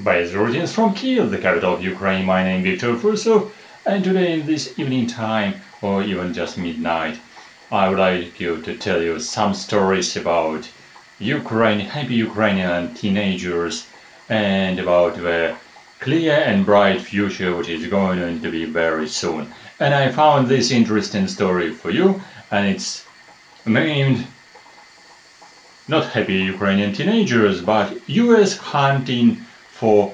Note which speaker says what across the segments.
Speaker 1: Base greetings from Kiev, the capital of Ukraine. My name is Victor Fursov, and today in this evening time, or even just midnight, I would like to tell you some stories about Ukraine, happy Ukrainian teenagers, and about the clear and bright future which is going to be very soon. And I found this interesting story for you, and it's named not happy Ukrainian teenagers, but US hunting for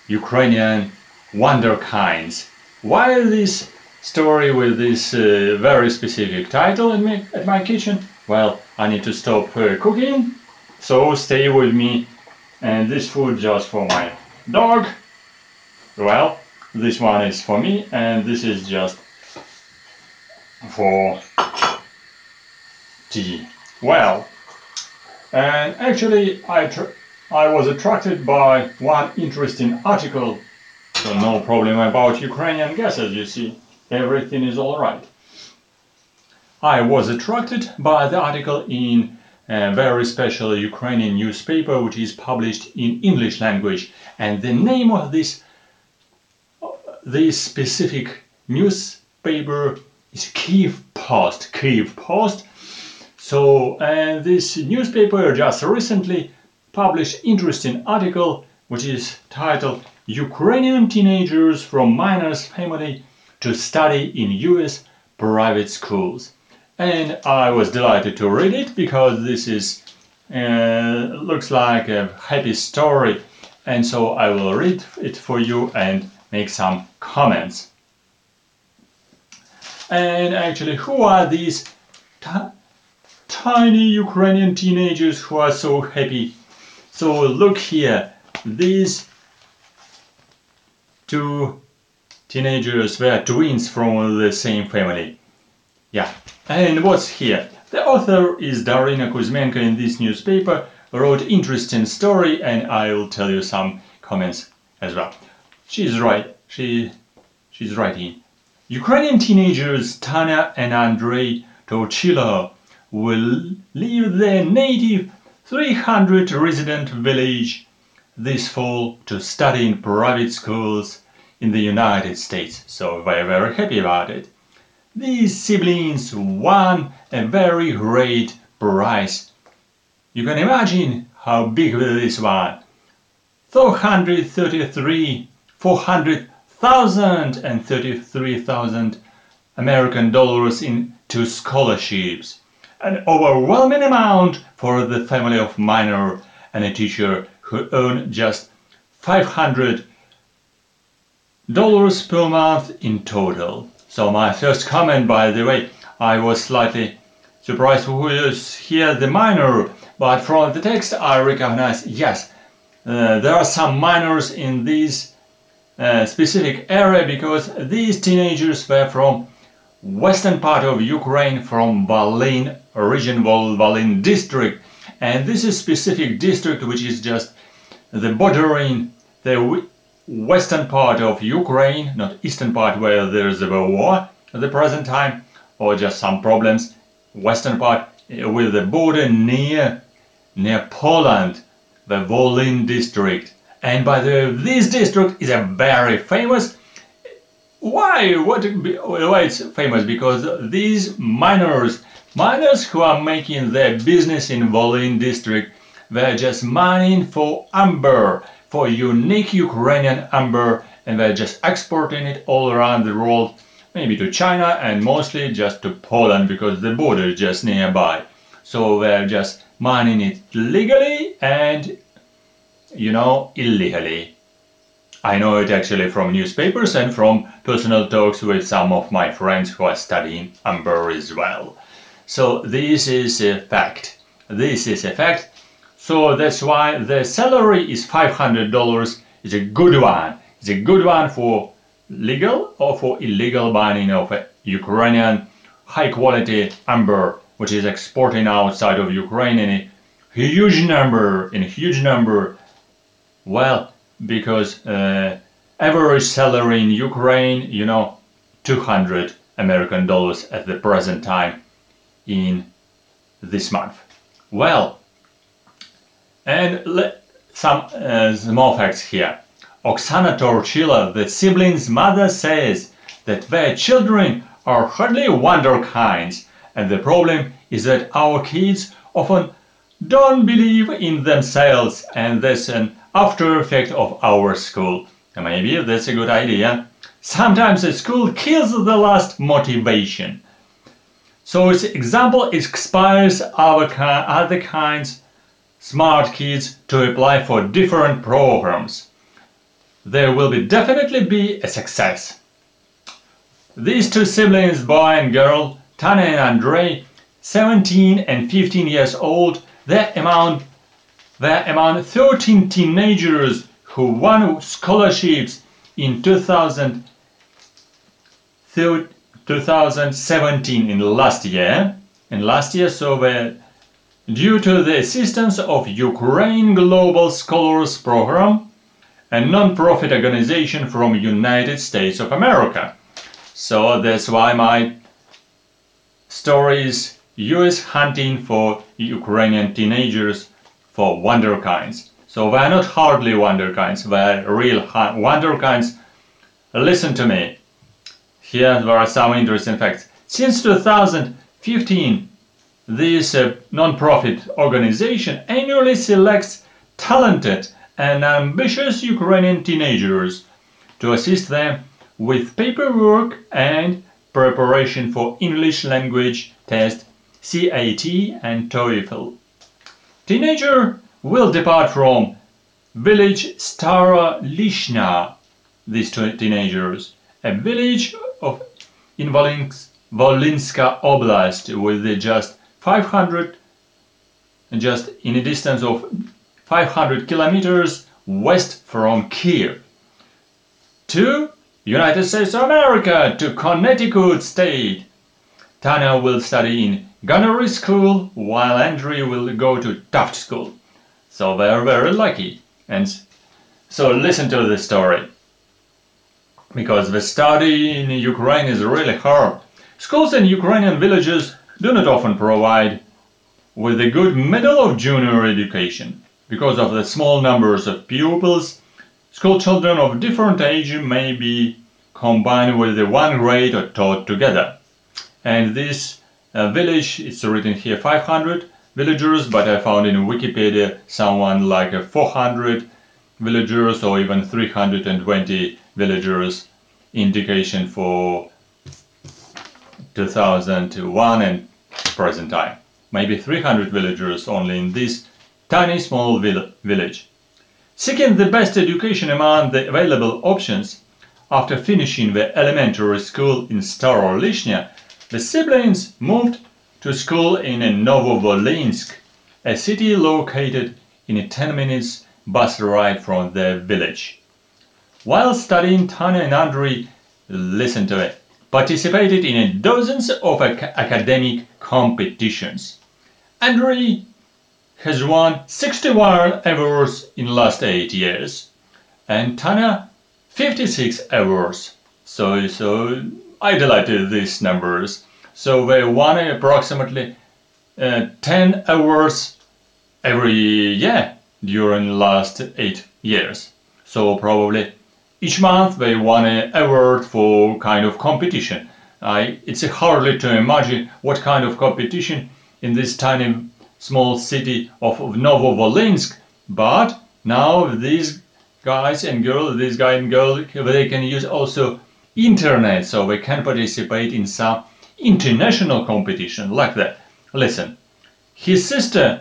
Speaker 1: Ukrainian Wunderkinds. Why this story with this very specific title at my kitchen? Well, I need to stop cooking, so stay with me. And this food just for my dog. Well, this one is for me, and this is just for tea. Well, and actually I was attracted by one interesting article, so no problem about Ukrainian gases, you see, everything is alright. I was attracted by the article in a very special Ukrainian newspaper which is published in English language, and the name of this specific newspaper is Kyiv Post. So, and this newspaper just recently published interesting article which is titled Ukrainian Teenagers from Miners Family to Study in US Private Schools. And I was delighted to read it because this is looks like a happy story, and so I will read it for you and make some comments. And actually, who are these tiny Ukrainian teenagers who are so happy? So look here, these two teenagers were twins from the same family. Yeah, and what's here? The author is Darina Kuzmenko in this newspaper, wrote interesting story, and I will tell you some comments as well. She's right, she's writing. Ukrainian teenagers Tanya and Andrei Torchilo will leave their native 300 resident village this fall to study in private schools in the United States, so they're very happy about it. These siblings won a very great prize. You can imagine how big this one. 400,000 and 33,000 American dollars in two scholarships. An overwhelming amount for the family of miner and a teacher who earn just $500 per month in total. So my first comment, by the way, I was slightly surprised who is here the miner, but from the text I recognize, yes, there are some miners in this specific area because these teenagers were from western part of Ukraine, from Volyn region, Volyn district, and this is specific district which is just the bordering the western part of Ukraine, not eastern part where there is a war at the present time, or just some problems. Western part with the border near Poland, the Volyn district. And by the way, this district is a very famous. Why it's famous? Because these miners who are making their business in Volyn district, they're just mining for amber, for unique Ukrainian amber, and they're just exporting it all around the world, maybe to China and mostly just to Poland because the border is just nearby. So they're just mining it legally and, you know, illegally. I know it actually from newspapers and from personal talks with some of my friends who are studying amber as well. So this is a fact. This is a fact. So that's why the salary is $500. It's a good one. It's a good one for legal or for illegal mining of Ukrainian high quality amber, which is exporting outside of Ukraine in a huge number. Well, because average salary in Ukraine, you know, $200 American at the present time in this month. Well, and some small facts here. Oksana Torchila, the siblings' mother, says that their children are hardly wunderkinds, and the problem is that our kids often don't believe in themselves, and that's an after effect of our school. And maybe that's a good idea. Sometimes the school kills the last motivation. So its example inspires other kinds, smart kids, to apply for different programs. There will definitely be a success. These two siblings, boy and girl, Tanya and Andrei, 17 and 15 years old, they're among 13 teenagers who won scholarships in 2017 in last year. So due to the assistance of Ukraine Global Scholars Program, a non-profit organization from United States of America. So that's why my story is US hunting for Ukrainian teenagers for Wunderkinds. So they're not hardly Wunderkinds, they're real Wunderkinds. Listen to me. Here there are some interesting facts. Since 2015, this non-profit organization annually selects talented and ambitious Ukrainian teenagers to assist them with paperwork and preparation for English language test, CAT and TOEFL. Teenager will depart from village Stara Lishna, these two teenagers, a village in Volynska Oblast with just in a distance of 500 kilometers west from Kiev, to United States of America, to Connecticut State. Tanya will study in gunnery school, while Andrei will go to Taft school. So they're very lucky. And so listen to the story. Because the study in Ukraine is really hard. Schools in Ukrainian villages do not often provide with a good middle of junior education. Because of the small numbers of pupils, school children of different age may be combined with the one grade or taught together. And this village, it's written here 500 villagers, but I found in Wikipedia someone like 400 villagers or even 320 villagers, indication for 2001 and present time. Maybe 300 villagers only in this tiny small village. Seeking the best education among the available options, after finishing the elementary school in Starolishnya, the siblings moved to school in Novovolynsk, a city located in a 10 minutes bus ride from their village. While studying, Tanya and Andrei, listen to it, participated in dozens of academic competitions. Andrei has won 61 awards in last 8 years, and Tanya 56 awards. So I delighted these numbers. So they won approximately 10 awards every year during the last 8 years. So probably each month they won an award for kind of competition. It's hardly to imagine what kind of competition in this tiny small city of Novovolynsk, but now these guys and girls, they can use also internet, so they can participate in some international competition like that. Listen, his sister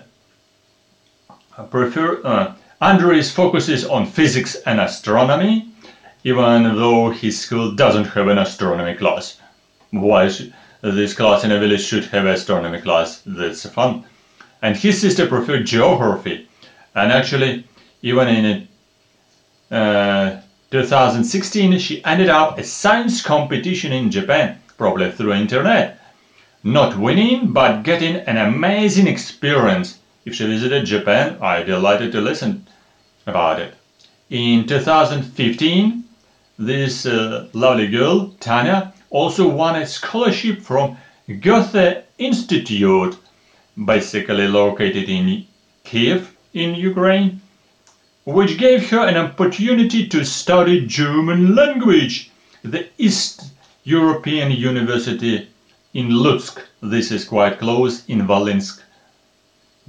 Speaker 1: Andrei's focuses on physics and astronomy, even though his school doesn't have an astronomy class. Why this class in a village should have an astronomy class? That's fun. And his sister preferred geography, and actually even in 2016 she ended up a science competition in Japan, probably through internet, not winning but getting an amazing experience. If she visited Japan, I'm delighted to listen about it. In 2015 this lovely girl Tanya also won a scholarship from Goethe Institute, basically located in Kiev in Ukraine, which gave her an opportunity to study German language at the East European University in Lutsk. This is quite close in Volynsk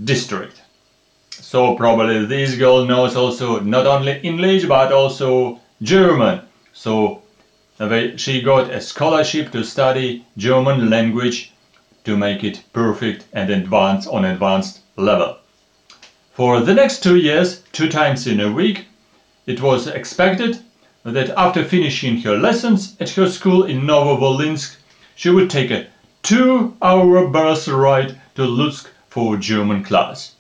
Speaker 1: district. So probably this girl knows also not only English but also German. So she got a scholarship to study German language to make it perfect and advanced level. For the next 2 years, 2 times in a week, it was expected that after finishing her lessons at her school in Novovolynsk, she would take a 2-hour bus ride to Lutsk for German class.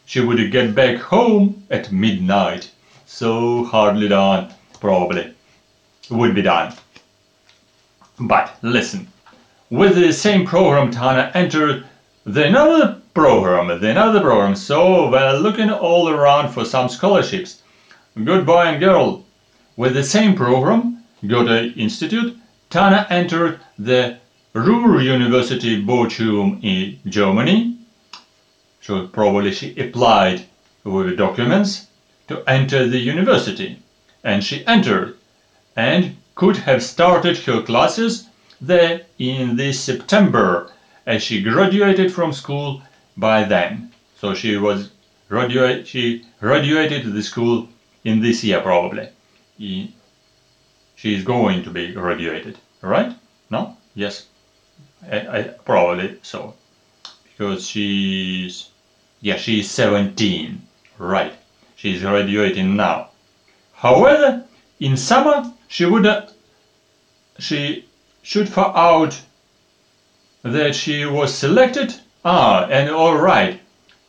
Speaker 1: She would get back home at midnight, so hardly done, probably would be done. But listen, with the same program Tana entered another program, so we're looking all around for some scholarships. Good boy and girl. With the same program, Goethe Institute, Tana entered the Ruhr University Bochum in Germany. So probably she applied with documents to enter the university. And she entered and could have started her classes there in this September, as she graduated from school by then. So she graduated the school in this year probably. She is going to be graduated, right? No? Yes. I probably so. Because she's 17, right? She's graduating now. However, in summer she should find out that she was selected. And all right,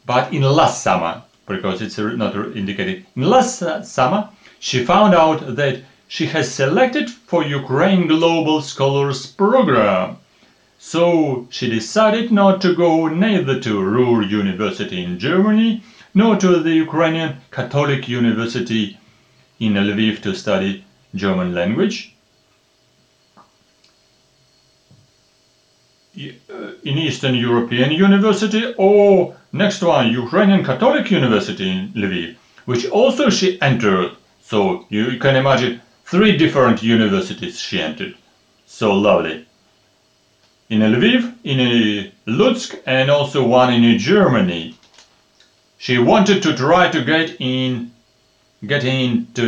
Speaker 1: but in last summer, because it's not indicated, in last summer she found out that she has selected for Ukraine Global Scholars Program. So she decided not to go neither to Ruhr University in Germany nor to the Ukrainian Catholic University in Lviv to study German language. In Eastern European University, or next one, Ukrainian Catholic University in Lviv, which also she entered. So you can imagine 3 different universities she entered. So lovely. In Lviv, in Lutsk, and also one in Germany. She wanted to try to get into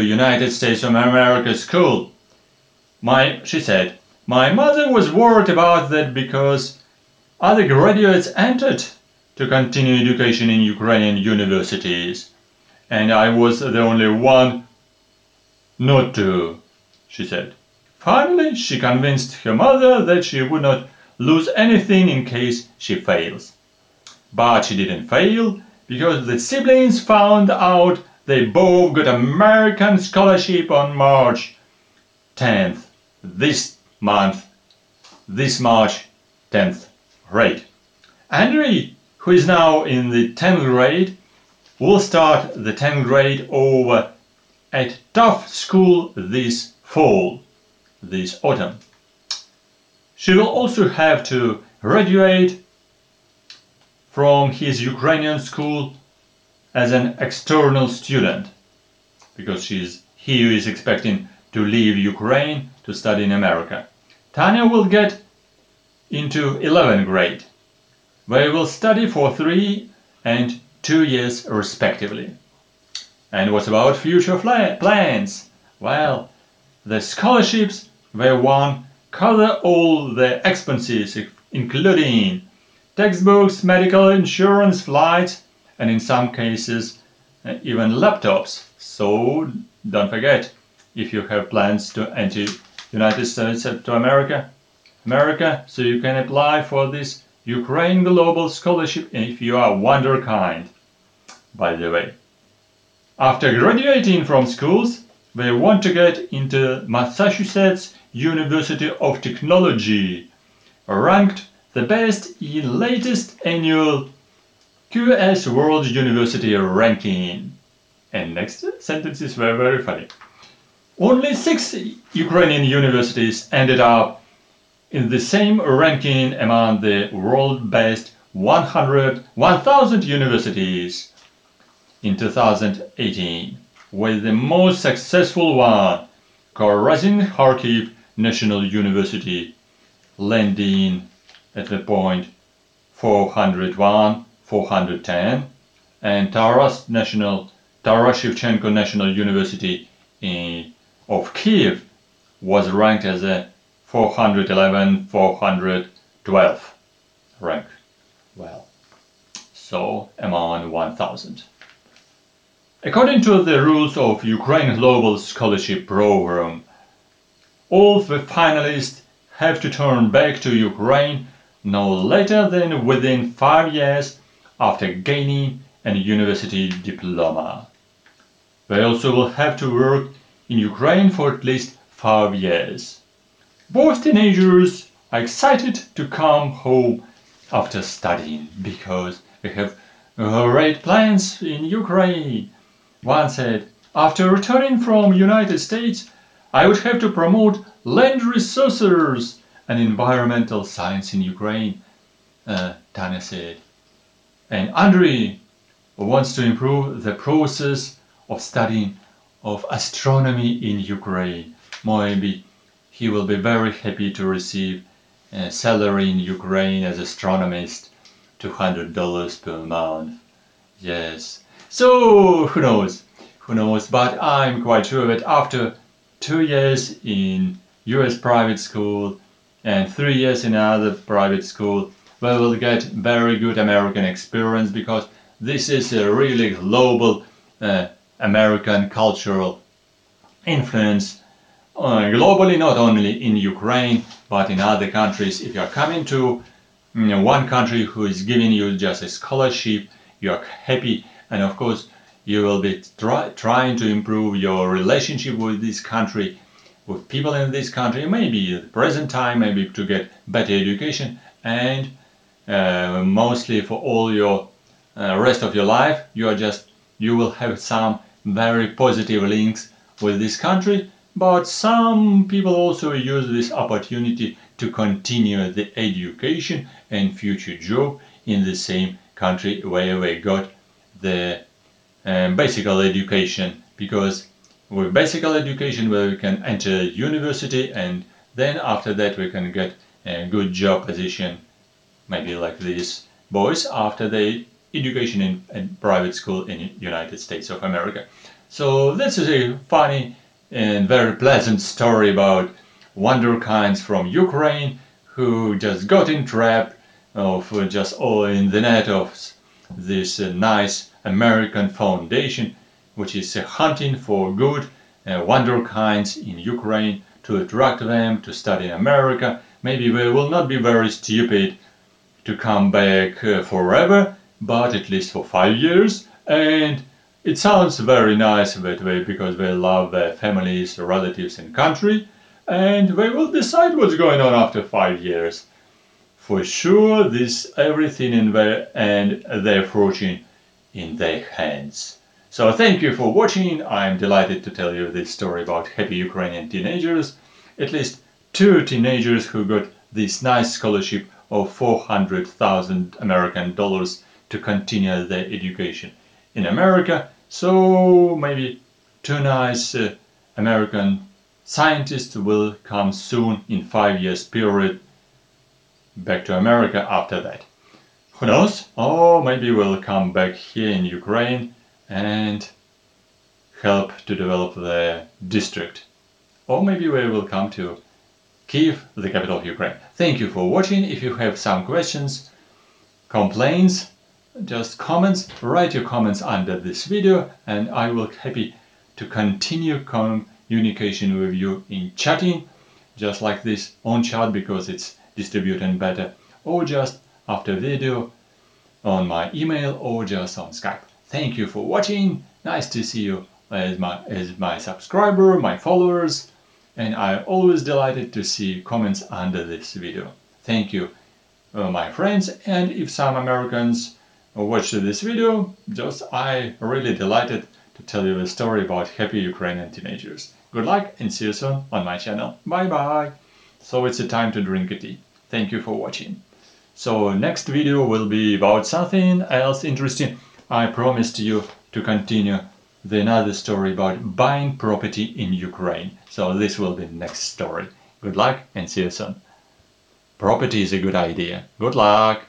Speaker 1: United States of America school. She said, my mother was worried about that because other graduates entered to continue education in Ukrainian universities, and I was the only one not to, she said. Finally, she convinced her mother that she would not lose anything in case she fails. But she didn't fail, because the siblings found out they both got American scholarship on March 10th, this March 10th. Great. Henry, who is now in the 10th grade, will start the 10th grade over at Tough School this fall, this autumn. She will also have to graduate from his Ukrainian school as an external student, because he is expecting to leave Ukraine to study in America. Tanya will get into 11th grade. They will study for 3 and 2 years respectively. And what about future plans? Well, the scholarships they won cover all the expenses, including textbooks, medical insurance, flights, and in some cases even laptops. So don't forget, if you have plans to enter United States to America, so you can apply for this Ukraine Global Scholarship if you are Wunderkind, by the way. After graduating from schools, they want to get into Massachusetts University of Technology, ranked the best in latest annual QS World University ranking. And next sentences were very funny. Only 6 Ukrainian universities ended up in the same ranking among the world's best 1,000 universities. in 2018, with the most successful one, Kharkiv National University, landing at the point 401, 410, and Taras Shevchenko National University of Kiev was ranked as a 411, 412 rank. Well, so among 1000. According to the rules of Ukraine Global Scholarship Program, all the finalists have to turn back to Ukraine no later than within 5 years after gaining a university diploma. They also will have to work in Ukraine for at least 5 years. Both teenagers are excited to come home after studying because they have great plans in Ukraine. One said, "After returning from United States, I would have to promote land resources and environmental science in Ukraine," Tanya said. And Andrei wants to improve the process of studying of astronomy in Ukraine. Maybe he will be very happy to receive a salary in Ukraine as astronomist, $200 per month. Yes. So who knows? Who knows? But I'm quite sure that after 2 years in US private school and 3 years in another private school, we will get very good American experience, because this is a really global American cultural influence globally, not only in Ukraine but in other countries. If you are coming to one country who is giving you just a scholarship, you are happy, and of course you will be trying to improve your relationship with this country, with people in this country, maybe at the present time, maybe to get better education, and mostly for all your rest of your life, you will have some very positive links with this country. But some people also use this opportunity to continue the education and future job in the same country where they got the basic education, because with basic education we can enter university, and then after that we can get a good job position, maybe like these boys after the education in private school in United States of America. So this is a funny and very pleasant story about Wunderkinds from Ukraine who just got entrapped of just all in the net of this nice American foundation, which is hunting for good Wunderkinds in Ukraine to attract them to study in America. Maybe they will not be very stupid to come back forever, but at least for 5 years. And it sounds very nice that way, because they love their families, relatives and country, and they will decide what's going on after 5 years. For sure, this everything in their and their fortune in their hands. So thank you for watching. I'm delighted to tell you this story about happy Ukrainian teenagers. At least 2 teenagers who got this nice scholarship of $400,000 American dollars to continue their education in America. So maybe 2 nice American scientists will come soon in 5 years period back to America after that. Who knows? Or maybe we'll come back here in Ukraine and help to develop the district. Or maybe we will come to Kyiv, the capital of Ukraine. Thank you for watching. If you have some questions, complaints, just comments, write your comments under this video, and I will be happy to continue communication with you in chatting, just like this on chat, because it's distributed better, or just after video on my email, or just on Skype. Thank you for watching. Nice to see you as my subscriber, my followers, and I'm always delighted to see comments under this video. Thank you, my friends, and if some Americans watch this video, I really delighted to tell you the story about happy Ukrainian teenagers. Good luck and see you soon on my channel. Bye bye. So it's a time to drink a tea. Thank you for watching. So next video will be about something else interesting. I promised you to continue another story about buying property in Ukraine. So this will be the next story. Good luck and see you soon. Property is a good idea. Good luck!